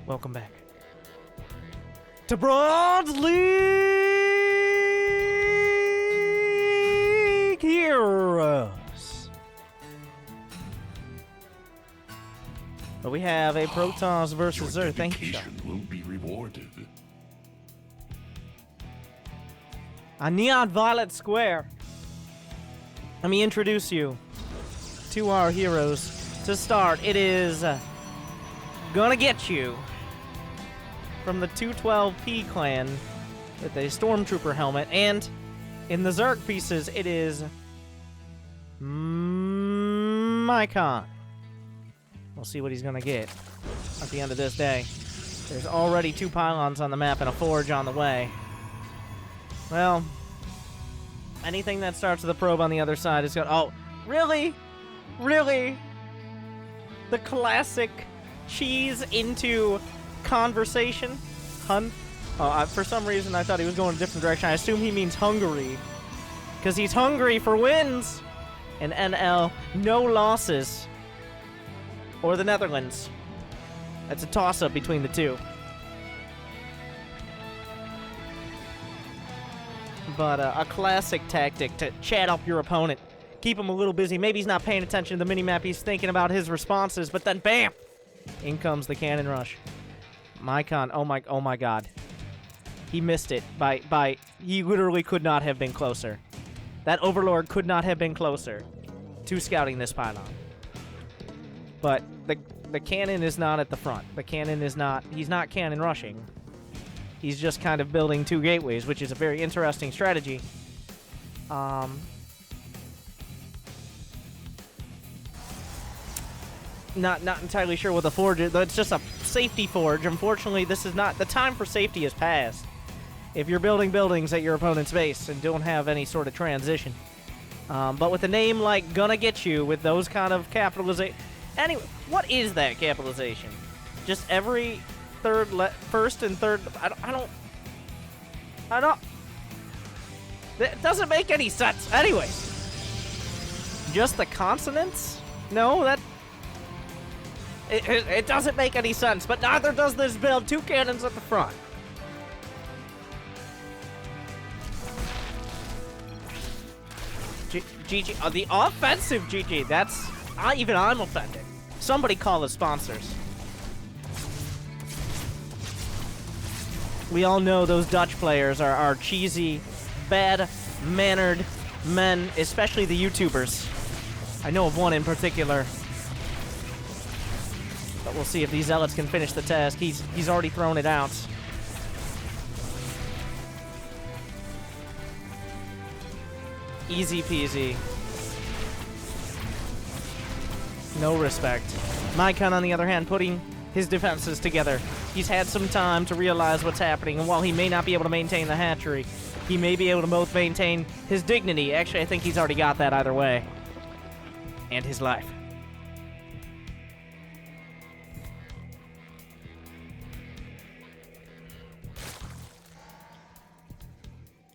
Welcome back to Bronze League Heroes. But we have a Protoss versus Earth. Thank you, Sean. Will be rewarded. A Neon Violet Square. Let me introduce you to our heroes. To start, it is gonnagetyou from the 212P clan with a Stormtrooper helmet, and in the Zerg pieces, it is Mykon. We'll see what he's gonna get at the end of this day. There's already 2 pylons on the map and a forge on the way. Well, anything that starts with a probe on the other side is gonna... Oh, really? Really? The classic cheese into conversation? For some reason, I thought he was going a different direction. I assume he means Hungary. Because he's hungry for wins! And NL, no losses. Or the Netherlands. That's a toss-up between the two. But a classic tactic to chat up your opponent. Keep him a little busy. Maybe he's not paying attention to the minimap. He's thinking about his responses, but then BAM! In comes the cannon rush. Mykon, oh my god. He missed it by he literally could not have been closer. That Overlord could not have been closer to scouting this pylon. But the cannon is not at the front. The cannon is not, he's not cannon rushing. He's just kind of building 2 gateways, which is a very interesting strategy. Not entirely sure what the forge is, though it's just a safety forge. Unfortunately, this is not, the time for safety has passed. If you're building buildings at your opponent's base and don't have any sort of transition. But with a name like gonnagetyou, with those kind of capitalization... Anyway, what is that capitalization? Just every first and third... I don't... It doesn't make any sense. Anyways. Just the consonants? No, that... It doesn't make any sense, but neither does this build. 2 cannons at the front. GG. The offensive GG. That's... even I'm offended. Somebody call the sponsors. We all know those Dutch players are cheesy, bad-mannered men, especially the YouTubers. I know of one in particular. But we'll see if these zealots can finish the task. He's already thrown it out. Easy peasy. No respect. Mykon, on the other hand, putting his defenses together. He's had some time to realize what's happening, and while he may not be able to maintain the hatchery, he may be able to both maintain his dignity. Actually, I think he's already got that either way. And his life.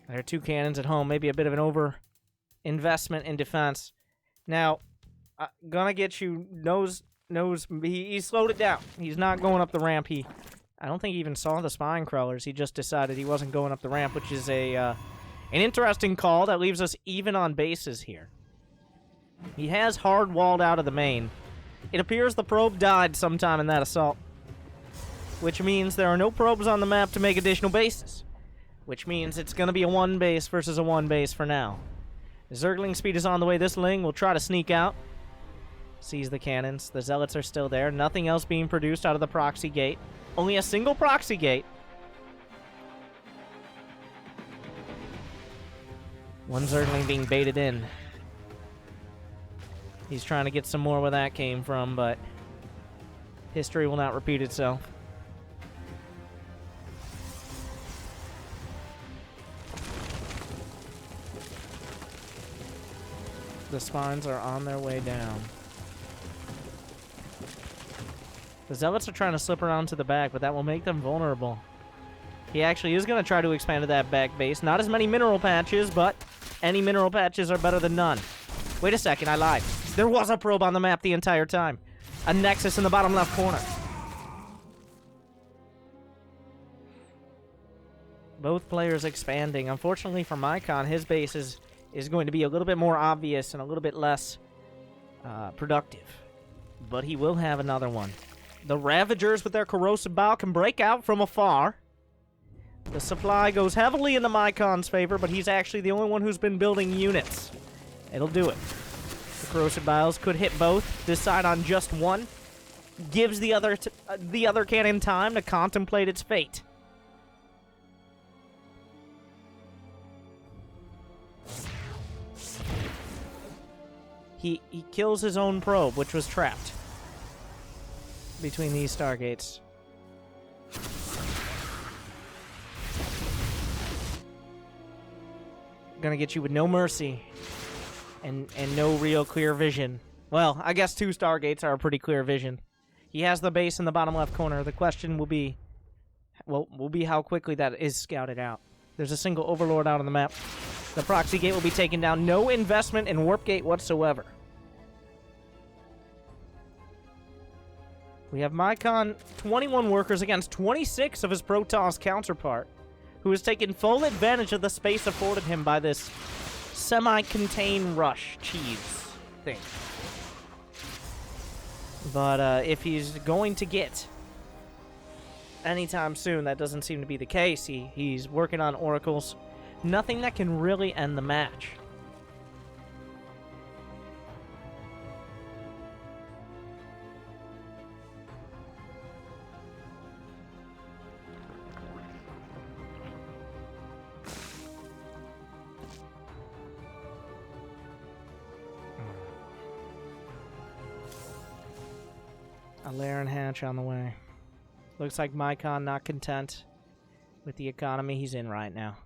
There are 2 cannons at home. Maybe a bit of an over-investment in defense. Now, gonnagetyou knows he slowed it down. He's not going up the ramp. I don't think he even saw the spine crawlers. He just decided he wasn't going up the ramp, which is an interesting call that leaves us even on bases here. He has hard-walled out of the main. It appears the probe died sometime in that assault, which means there are no probes on the map to make additional bases, which means it's going to be a 1 base versus a 1 base for now. Zergling speed is on the way. This Ling will try to sneak out. Sees the cannons. The zealots are still there. Nothing else being produced out of the proxy gate. Only a single proxy gate. 1 Zergling being baited in. He's trying to get some more where that came from, but history will not repeat itself. The spines are on their way down. The zealots are trying to slip around to the back, but that will make them vulnerable. He actually is going to try to expand to that back base. Not as many mineral patches, but any mineral patches are better than none. Wait a second, I lied. There was a probe on the map the entire time. A nexus in the bottom left corner. Both players expanding. Unfortunately for Mykon, his base is going to be a little bit more obvious and a little bit less productive. But he will have another one. The Ravagers with their corrosive bile can break out from afar. The supply goes heavily into Mykon's favor, but he's actually the only one who's been building units. It'll do it. The corrosive biles could hit both, decide on just one. Gives the other cannon time to contemplate its fate. He kills his own probe, which was trapped between these stargates. Gonna get you with no mercy and no real clear vision. Well, I guess 2 stargates are a pretty clear vision. He has the base in the bottom left corner. The question will be, how quickly that is scouted out. There's a single overlord out on the map. The proxy gate will be taken down. No investment in warp gate whatsoever. We have Mykon, 21 workers against 26 of his Protoss counterpart, who has taken full advantage of the space afforded him by this semi-contained rush cheese thing. But if he's going to get anytime soon, that doesn't seem to be the case. He's working on oracles. Nothing that can really end the match. A Laren hatch on the way. Looks like Mykon not content with the economy he's in right now.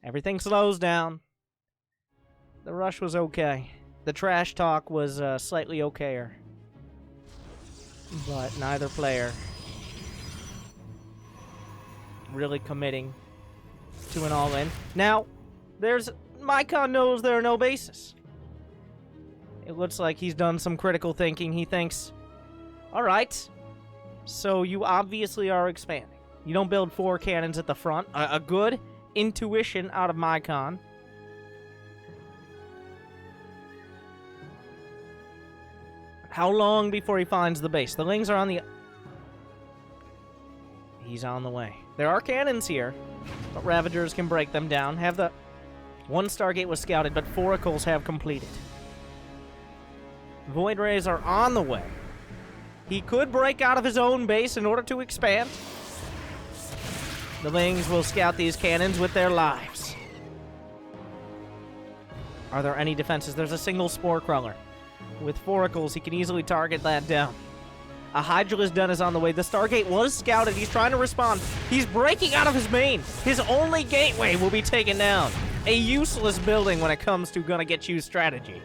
Everything slows down. The rush was okay. The trash talk was slightly okayer. But neither player really committing to an all-in. Now, Mykon knows there are no bases. It looks like he's done some critical thinking. He thinks, alright, so you obviously are expanding. You don't build 4 cannons at the front. A good intuition out of Mykon. How long before he finds the base? The Lings are on the... He's on the way. There are cannons here, but Ravagers can break them down. One Stargate was scouted, but 4 oracles have completed. Void Rays are on the way. He could break out of his own base in order to expand. The Lings will scout these cannons with their lives. Are there any defenses? There's a single Spore Crawler. With 4 oracles, he can easily target that down. A Hydralisk Den is on the way. The Stargate was scouted. He's trying to respond. He's breaking out of his main. His only gateway will be taken down. A useless building when it comes to gonna get you strategy.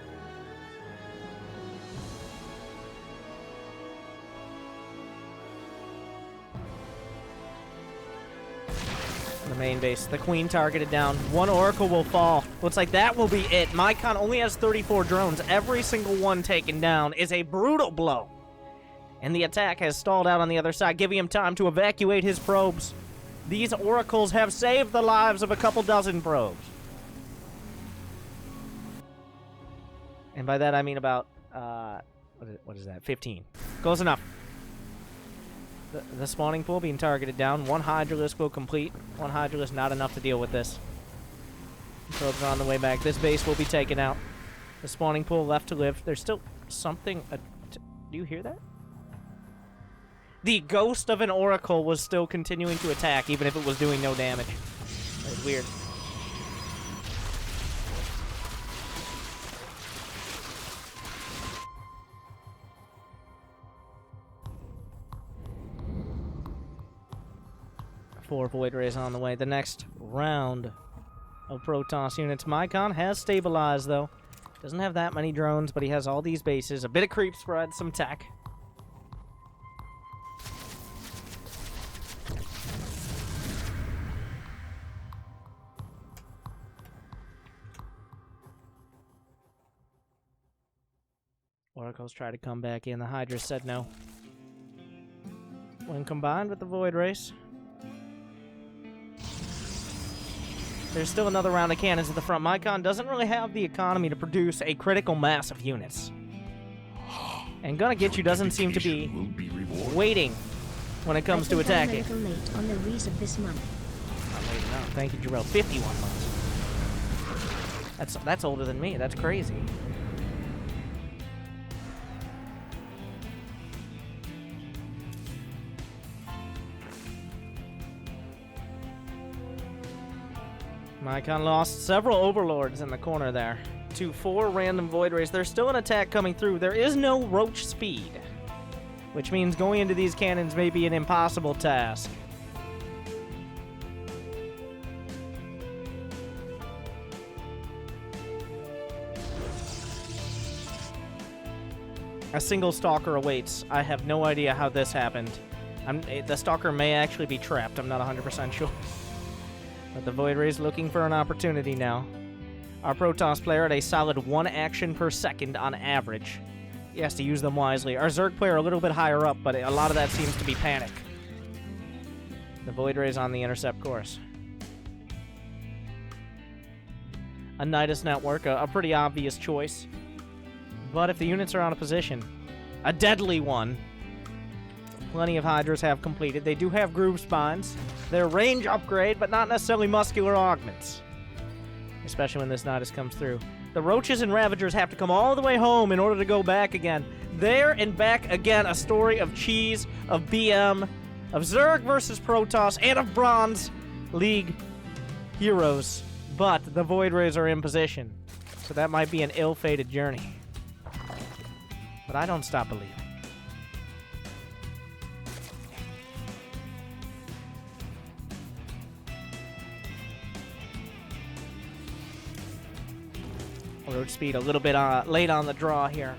The main base. The Queen targeted down. 1 Oracle will fall. Looks like that will be it. Mykon only has 34 drones. Every single one taken down is a brutal blow. And the attack has stalled out on the other side, giving him time to evacuate his probes. These oracles have saved the lives of a couple dozen probes. And by that I mean about, what is that, 15. Close enough. The spawning pool being targeted down. 1 Hydralisk will complete. 1 Hydralisk not enough to deal with this. Probes are on the way back. This base will be taken out. The spawning pool left to live. There's still something... do you hear that? The ghost of an oracle was still continuing to attack, even if it was doing no damage. That was weird. Four Void Rays on the way. The next round of Protoss units. Mykon has stabilized, though. Doesn't have that many drones, but he has all these bases. A bit of creep spread, some tech. Oracles try to come back in. The Hydra said no. When combined with the Void Race, There's still another round of cannons at the front. Mykon doesn't really have the economy to produce a critical mass of units. And gonnagetyou doesn't seem to be waiting when it comes to attacking. I'm a little late on the Reese of this month. Not late enough. Thank you, Jarrell. 51 months. That's older than me. That's crazy. Mykon lost several overlords in the corner there to 4 random void rays. There's still an attack coming through. There is no roach speed, which means going into these cannons may be an impossible task. A single stalker awaits. I have no idea how this happened. The stalker may actually be trapped. I'm not 100% sure. But the Void Ray's looking for an opportunity now. Our Protoss player at a solid 1 action per second on average. He has to use them wisely. Our Zerg player a little bit higher up, but a lot of that seems to be panic. The Void Ray's on the intercept course. A Nidus network, a pretty obvious choice. But if the units are on a position, a deadly one. Plenty of Hydras have completed. They do have groove spines. They're range upgrade, but not necessarily muscular augments. Especially when this Nidus comes through. The Roaches and Ravagers have to come all the way home in order to go back again. There and back again, a story of cheese, of BM, of Zerg versus Protoss, and of Bronze League heroes. But the Void Rays are in position, so that might be an ill-fated journey. But I don't stop believing. Roach speed a little bit late on the draw here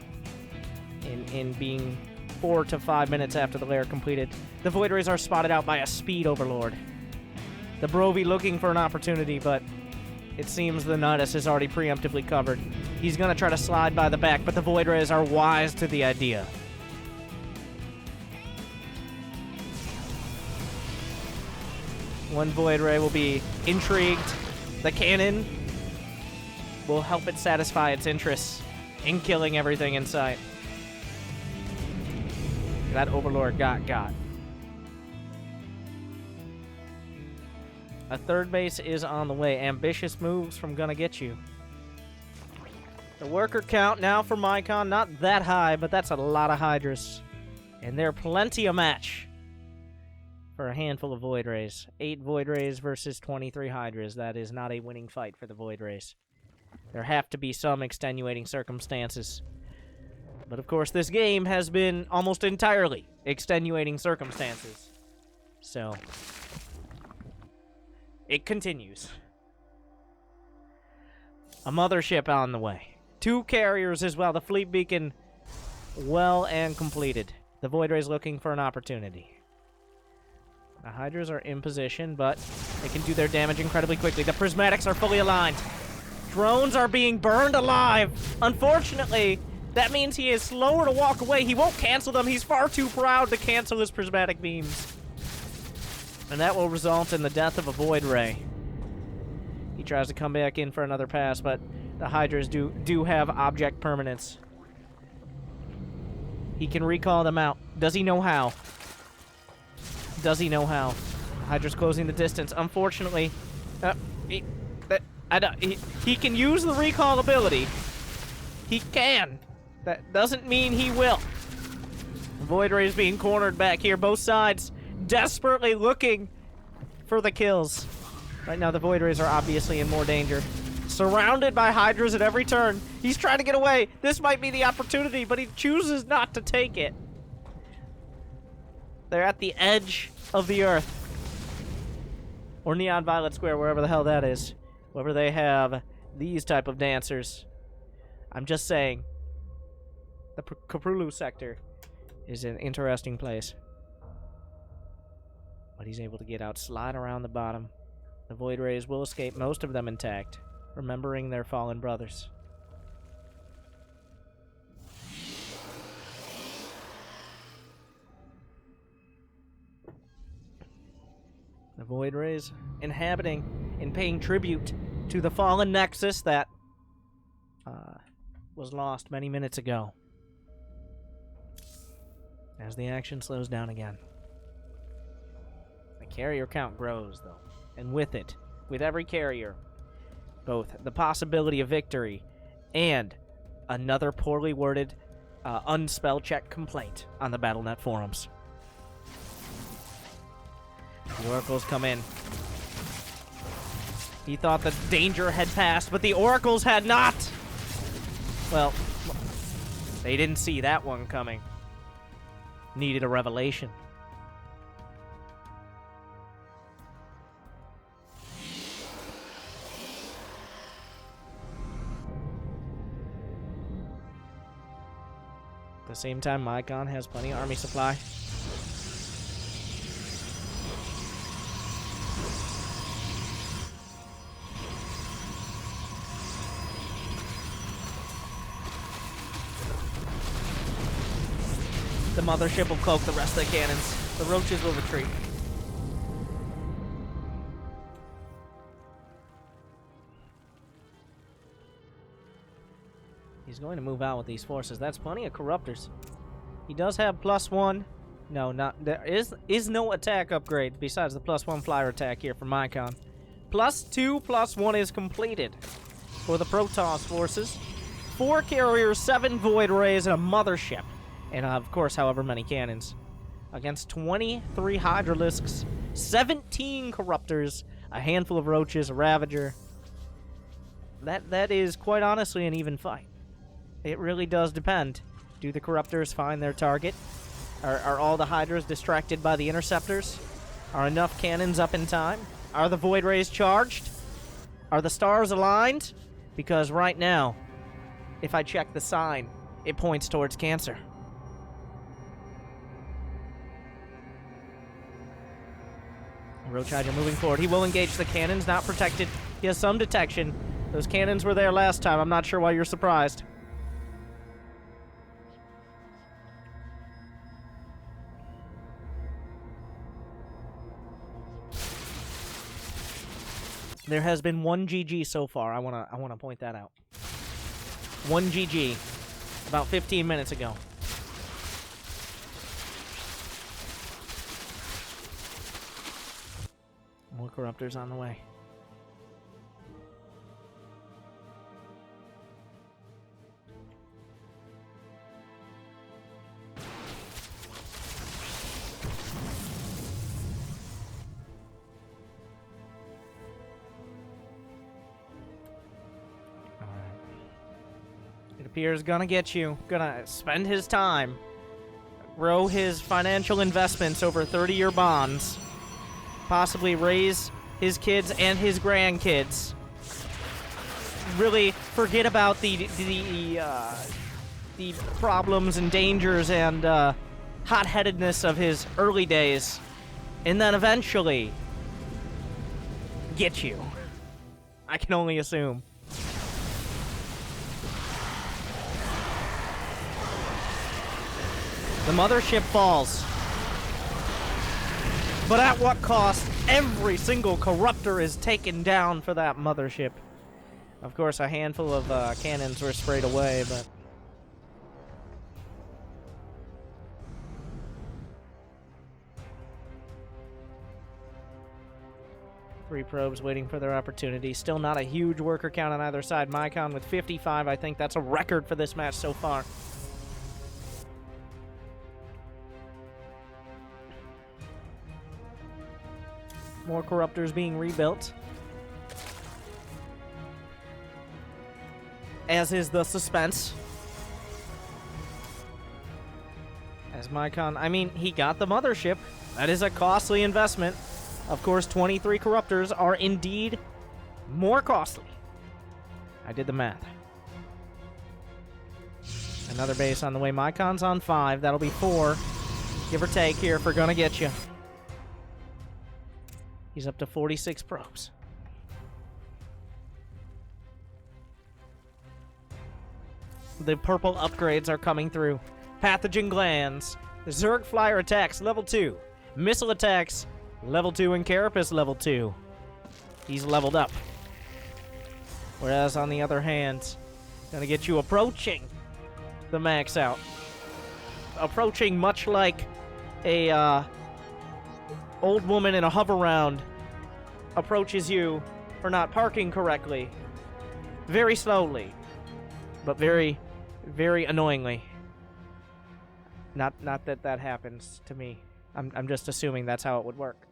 in being 4 to 5 minutes after the lair completed. The Void Rays are spotted out by a speed overlord. The Brovy looking for an opportunity, but it seems the Nidus is already preemptively covered. He's going to try to slide by the back, but the Void Rays are wise to the idea. One Void Ray will be intrigued. The cannon will help it satisfy its interests in killing everything in sight. That Overlord got. A third base is on the way. Ambitious moves from gonnagetyou. The worker count now for Mykon, not that high, but that's a lot of Hydras. And they're plenty a match for a handful of Void Rays. 8 Void Rays versus 23 Hydras. That is not a winning fight for the Void Rays. There have to be some extenuating circumstances. But of course, this game has been almost entirely extenuating circumstances. So, it continues. A mothership on the way. 2 carriers as well. The fleet beacon well and completed. The Void Rays looking for an opportunity. The Hydras are in position, but they can do their damage incredibly quickly. The prismatics are fully aligned. Drones are being burned alive. Unfortunately, that means he is slower to walk away. He won't cancel them. He's far too proud to cancel his prismatic beams. And that will result in the death of a Void Ray. He tries to come back in for another pass, but the Hydras do have object permanence. He can recall them out. Does he know how? Does he know how? Hydra's closing the distance. Unfortunately, he can use the recall ability. He can. That doesn't mean he will. Void Rays being cornered back here. Both sides desperately looking for the kills. Right now, the Void Rays are obviously in more danger. Surrounded by Hydras at every turn. He's trying to get away. This might be the opportunity, but he chooses not to take it. They're at the edge of the earth. Or Neon Violet Square, wherever the hell that is. Wherever they have these type of dancers. I'm just saying. The Kaprulu sector is an interesting place. But he's able to get out, slide around the bottom. The Void Rays will escape, most of them intact, remembering their fallen brothers. The Void Rays inhabiting in paying tribute to the fallen Nexus that was lost many minutes ago. As the action slows down again. The carrier count grows, though. And with it, with every carrier, both the possibility of victory and another poorly worded, unspell-checked complaint on the BattleNet forums. The oracles come in. He thought the danger had passed, but the oracles had not! Well, they didn't see that one coming. Needed a revelation. At the same time, Mykon has plenty of army supply. The mothership will cloak the rest of the cannons. The roaches will retreat. He's going to move out with these forces. That's plenty of corruptors. He does have +1. No, not there is no attack upgrade besides the +1 flyer attack here for Mykon. +2, +1 is completed for the Protoss forces. 4 carriers, 7 void rays, and a mothership. And of course, however many cannons. Against 23 Hydralisks, 17 corruptors, a handful of roaches, a ravager. That is quite honestly an even fight. It really does depend. Do the corruptors find their target? Are all the hydras distracted by the interceptors? Are enough cannons up in time? Are the void rays charged? Are the stars aligned? Because right now, if I check the sign, it points towards Cancer. Roach Hydra moving forward. He will engage the cannons, not protected. He has some detection. Those cannons were there last time. I'm not sure why you're surprised. There has been 1 GG so far. I wanna point that out. 1 GG about 15 minutes ago. More corruptors on the way. It appears gonna get you. Gonna spend his time. Grow his financial investments over 30-year bonds. Possibly raise his kids and his grandkids. Really forget about the problems and dangers and hot-headedness of his early days, and then eventually get you. I can only assume. The mothership falls. But at what cost? Every single corruptor is taken down for that mothership. Of course, a handful of cannons were sprayed away, but... Three probes waiting for their opportunity. Still not a huge worker count on either side. Mykon with 55. I think that's a record for this match so far. More corruptors being rebuilt. As is the suspense. As Mykon, I mean, he got the mothership. That is a costly investment. Of course, 23 corruptors are indeed more costly. I did the math. Another base on the way. Mykon's on 5. That'll be 4. Give or take here for Gonna Get You. He's up to 46 probes. The purple upgrades are coming through. Pathogen glands. Zerg flyer attacks, level 2. Missile attacks, level 2, and Carapace, level 2. He's leveled up. Whereas on the other hand, gonna get you approaching the max out. Approaching much like a old woman in a hover round approaches you for not parking correctly. Very slowly, but very, very annoyingly. Not that happens to me. I'm just assuming that's how it would work.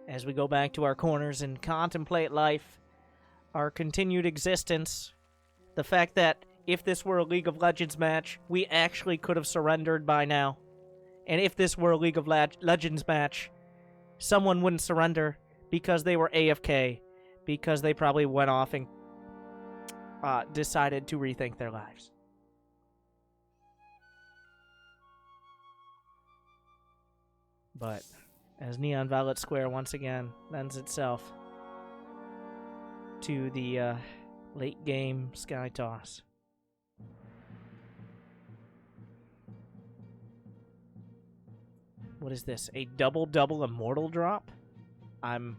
As we go back to our corners and contemplate life, our continued existence, the fact that if this were a League of Legends match, we actually could have surrendered by now. And if this were a League of Legends match, someone wouldn't surrender because they were AFK, because they probably went off and decided to rethink their lives. But as Neon Violet Square once again lends itself to the late game Sky Toss. What is this? A double immortal drop? An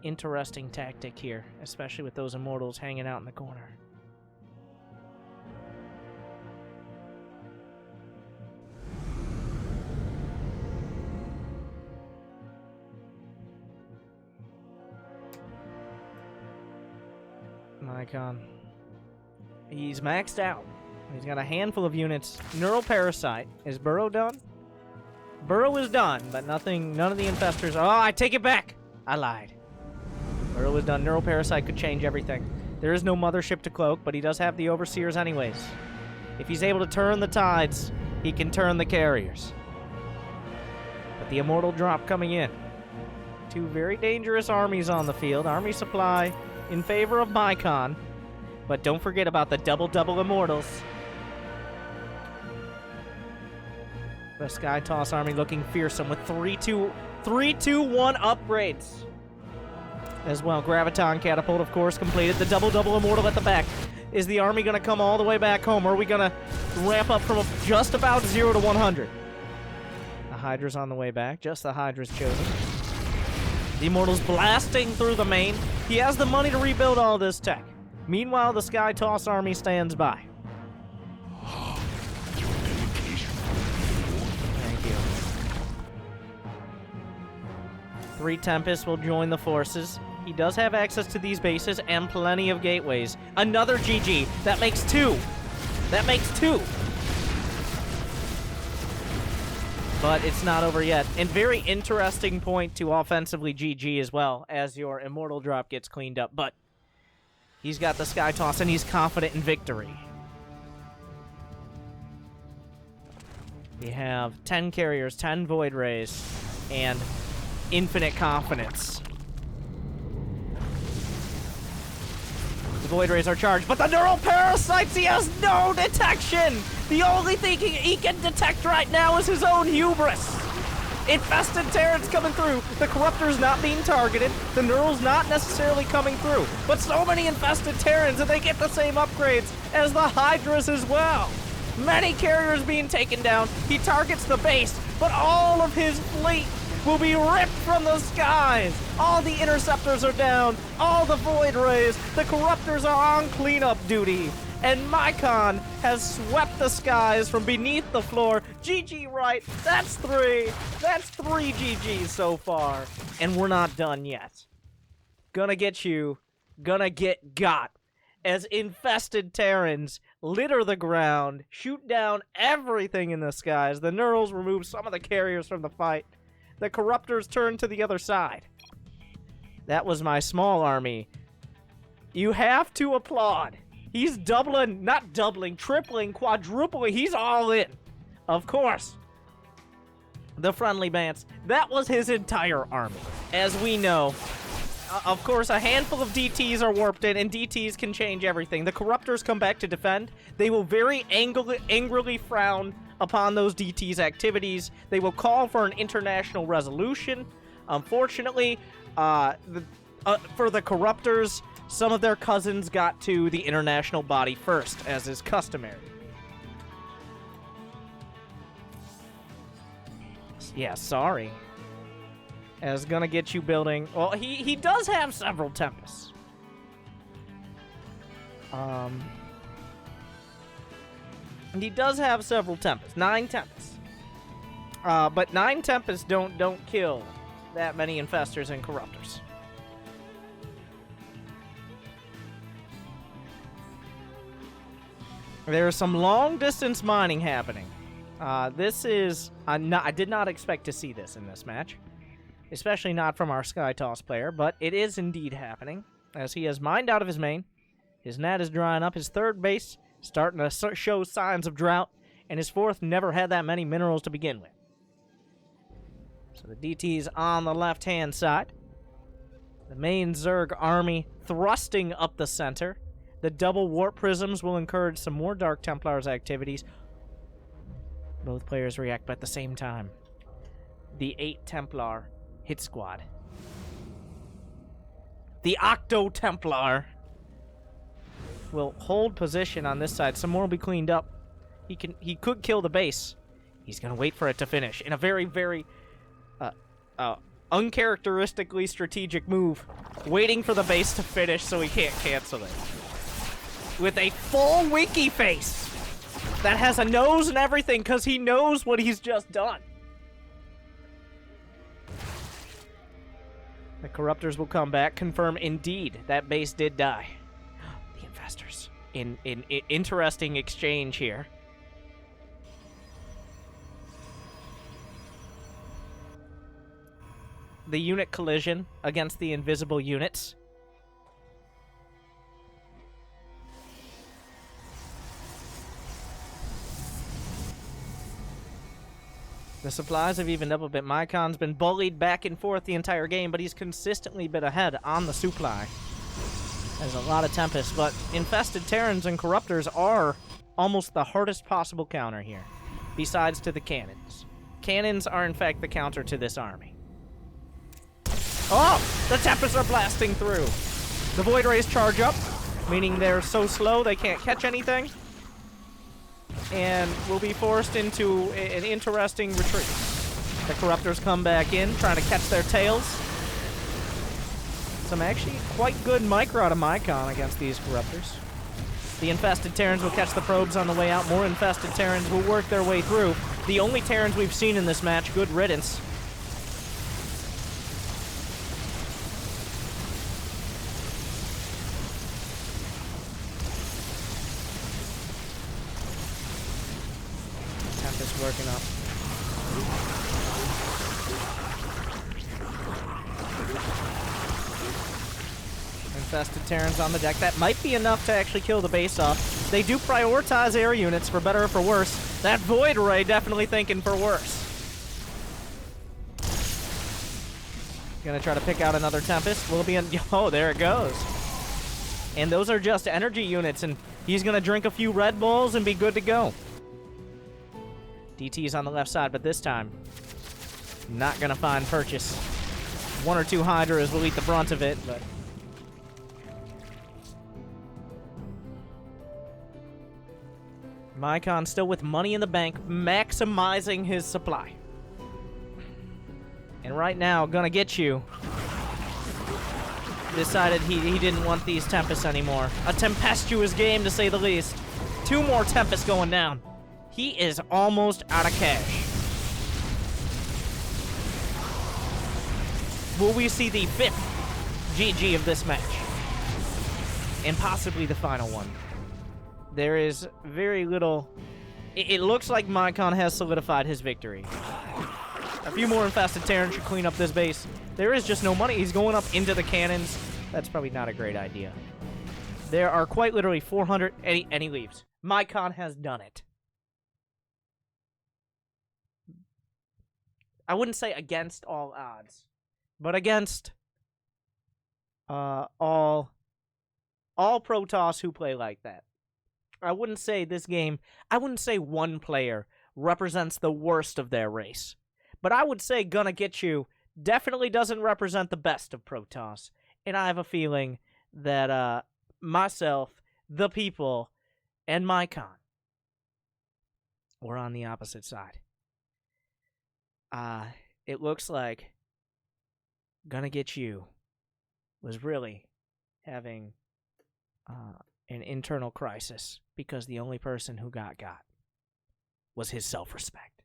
interesting tactic here, especially with those immortals hanging out in the corner. Mykon. He's maxed out. He's got a handful of units. Neural Parasite. Is Burrow done? Burrow is done, but none of the infestors. Oh, I take it back! I lied. Burrow is done. Neural Parasite could change everything. There is no Mothership to cloak, but he does have the Overseers anyways. If he's able to turn the tides, he can turn the carriers. But the Immortal drop coming in. Two very dangerous armies on the field. Army supply in favor of Mykon. But don't forget about the double Immortals. The Sky Toss army looking fearsome with 3-2-1 upgrades. As well, Graviton Catapult, of course, completed. The double Immortal at the back. Is the army going to come all the way back home, or are we going to ramp up from just about 0 to 100? The Hydra's on the way back. Just the Hydra's chosen. The Immortal's blasting through the main. He has the money to rebuild all this tech. Meanwhile, the Sky Toss army stands by. Thank you. 3 Tempests will join the forces. He does have access to these bases and plenty of gateways. Another GG. That makes 2. That makes 2. But it's not over yet. And very interesting point to offensively GG as well, as your Immortal drop gets cleaned up. But he's got the Sky Toss, and he's confident in victory. We have 10 carriers, 10 Void Rays, and infinite confidence. The Void Rays are charged, but the Neural Parasites, he has no detection! The only thing he can detect right now is his own hubris! Infested Terrans coming through. The Corruptor's not being targeted. The Neural's not necessarily coming through. But so many Infested Terrans, and they get the same upgrades as the Hydras as well. Many carriers being taken down. He targets the base, but all of his fleet will be ripped from the skies. All the Interceptors are down. All the Void Rays. The Corruptors are on cleanup duty. And Mykon has swept the skies from beneath the floor. GG right. That's 3. That's 3 GGs so far. And we're not done yet. Gonna get you. Gonna get got. As Infested Terrans litter the ground, shoot down everything in the skies. The Neurals remove some of the carriers from the fight. The Corruptors turn to the other side. That was my small army. You have to applaud. He's doubling, not doubling, tripling, quadrupling. He's all in. Of course. The Friendly Bants. That was his entire army. As we know, of course, a handful of DTs are warped in, and DTs can change everything. The Corruptors come back to defend. They will very angrily frown upon those DTs' activities. They will call for an international resolution. Unfortunately, for the Corruptors, some of their cousins got to the international body first, as is customary. Yeah, sorry. As gonna get you building... Well, he does have several Tempests. And he does have several Tempests. 9 Tempests. But 9 Tempests don't kill that many Infestors and Corruptors. There's some long-distance mining happening. This is... I did not expect to see this in this match. Especially not from our Skytoss player, but it is indeed happening. As he has mined out of his main. His nat is drying up. His third base starting to show signs of drought. And his fourth never had that many minerals to begin with. So the DT's on the left-hand side. The main Zerg army thrusting up the center. The double warp prisms will encourage some more Dark Templars activities. Both players react at the same time. The 8 Templar hit squad. The Octo Templar will hold position on this side. Some more will be cleaned up. He could kill the base. He's gonna wait for it to finish in a very, very uncharacteristically strategic move. Waiting for the base to finish so he can't cancel it. With a full winky face that has a nose and everything because he knows what he's just done. The Corruptors will come back, confirm indeed that base did die. The Infestors in interesting exchange here. The unit collision against the invisible units. The supplies have evened up a bit. Mykon's been bullied back and forth the entire game, but he's consistently been ahead on the supply. There's a lot of Tempests, but infested Terrans and Corruptors are almost the hardest possible counter here, besides to the cannons. Cannons are, in fact, the counter to this army. Oh! The Tempests are blasting through! The Void Rays charge up, meaning they're so slow they can't catch anything, and will be forced into an interesting retreat. The Corruptors come back in, trying to catch their tails. Some actually quite good micro out of Mykon against these Corruptors. The infested Terrans will catch the probes on the way out. More infested Terrans will work their way through. The only Terrans we've seen in this match, good riddance. Tempest working up. Infested Terrans on the deck. That might be enough to actually kill the base off. They do prioritize air units, for better or for worse. That Void Ray definitely thinking for worse. Gonna try to pick out another Tempest. Will it be in... Oh, there it goes. And those are just energy units, and he's gonna drink a few Red Bulls and be good to go. DT is on the left side, but this time, not gonna find purchase. 1 or 2 Hydras will eat the brunt of it, but... Mykon still with money in the bank, maximizing his supply. And right now, gonna get you. Decided he didn't want these Tempests anymore. A tempestuous game, to say the least. 2 more Tempests going down. He is almost out of cash. Will we see the 5th GG of this match? And possibly the final one. There is very little... It looks like Mykon has solidified his victory. A few more infested Terrans should clean up this base. There is just no money. He's going up into the cannons. That's probably not a great idea. There are quite literally 400... And he leaves. Mykon has done it. I wouldn't say against all odds, but against all Protoss who play like that. I wouldn't say this game, I wouldn't say one player represents the worst of their race. But I would say Gonnagetyou definitely doesn't represent the best of Protoss. And I have a feeling that myself, the people, and Mykon were on the opposite side. It looks like gonnagetyou was really having an internal crisis because the only person who got was his self-respect.